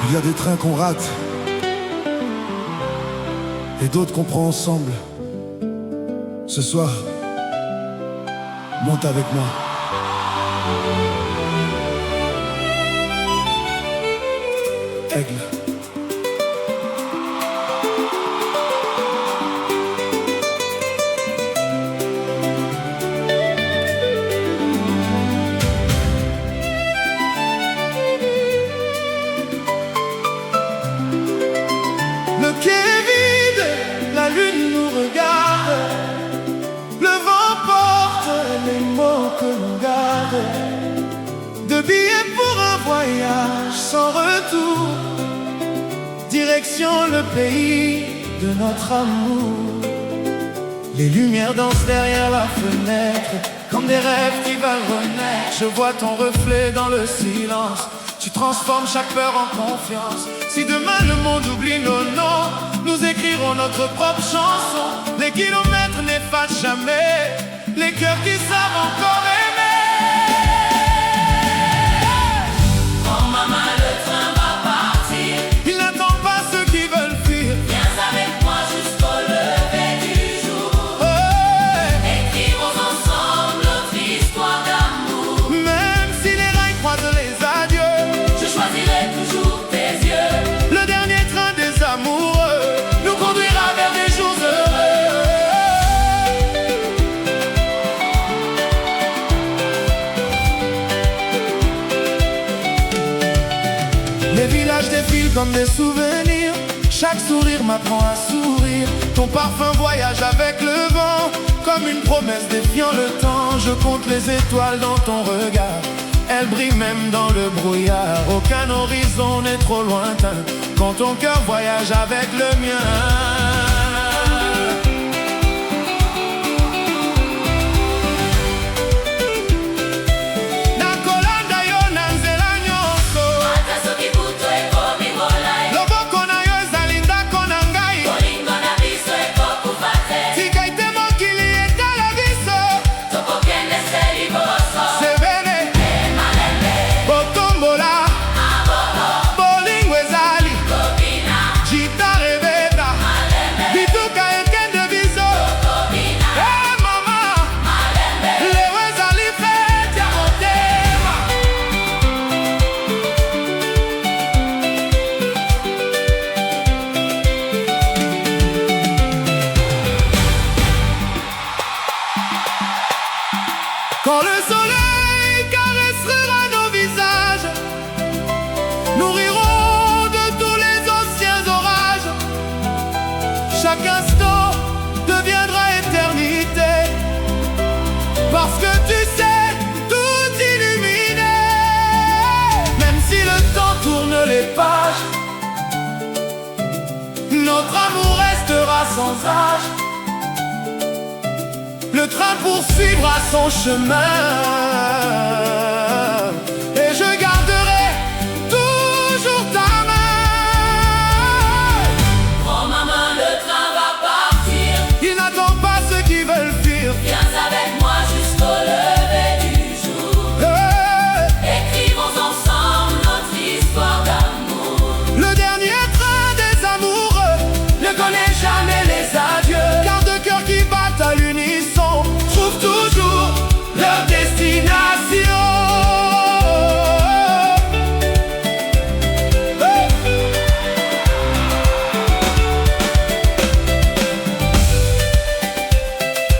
Il y a des trains qu'on rate et d'autres qu'on prend ensemble. Ce soir, monte avec moi. Aigle. Le quai est vide, la lune nous regarde. Le vent porte les mots que l'on garde. 2 billets pour un voyage sans retour. Direction le pays de notre amour. Les lumières dansent derrière la fenêtre, comme des rêves qui veulent renaître. Je vois ton reflet dans le silence. Tu transformes chaque peur en confiance. Si demain le monde oublie nos noms, nous écrirons notre propre chanson. Les kilomètres n'effacent jamais les cœurs qui savent encore aimer. Oh maman, le train va partir. Il n'attend pas ceux qui veulent fuir. Viens avec moi jusqu'au lever du jour. Écrivons ensemble notre histoire d'amour. Même si les rails croisent les adieux, Je choisirai toujours tes yeux. le dernier train des amoureux nous conduira vers des jours heureux. Les villages défilent comme des souvenirs. Chaque sourire m'apprend à sourire. Ton parfum voyage avec le vent, comme une promesse défiant le temps. Je compte les étoiles dans ton regard. Elles brillent même dans le brouillard. Aucun horizon n'est trop lointain quand ton cœur voyage avec le mien. Nakolanda yo na nzela nyonso. Ata soki butu ekomibola ye. Loboko na yo ezali ndako na ngai. Bolingo na biso ekokufa te. Tika ete mokili etala biso. Tokokende se liboso. Sebene Malembe, botombola abolo, bolingo ezali kobina, gitare beta malembe, bituka ekende biso. kobina, Mama malembe. lewe ezali fete ya motema. Quand le soleil caressera nos visages, nous rirons de tous les anciens orages. Chaque instant deviendra éternité, parce que tu sais tout illuminer. Même si le temps tourne les pages, notre amour restera sans âge. Le train poursuivra son chemin et je garderai toujours ta main. Oh maman, le train va partir. Il n'attend pas ceux qui veulent fuir. Viens avec moi jusqu'au lever du jour. Écrivons ensemble notre histoire d'amour. Le dernier train des amoureux ne connaît jamais les adieux, car 2 cœurs qui battent à l'unisson trouvent toujours leur destination.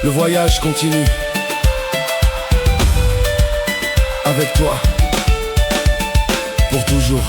Le voyage continue avec toi pour toujours.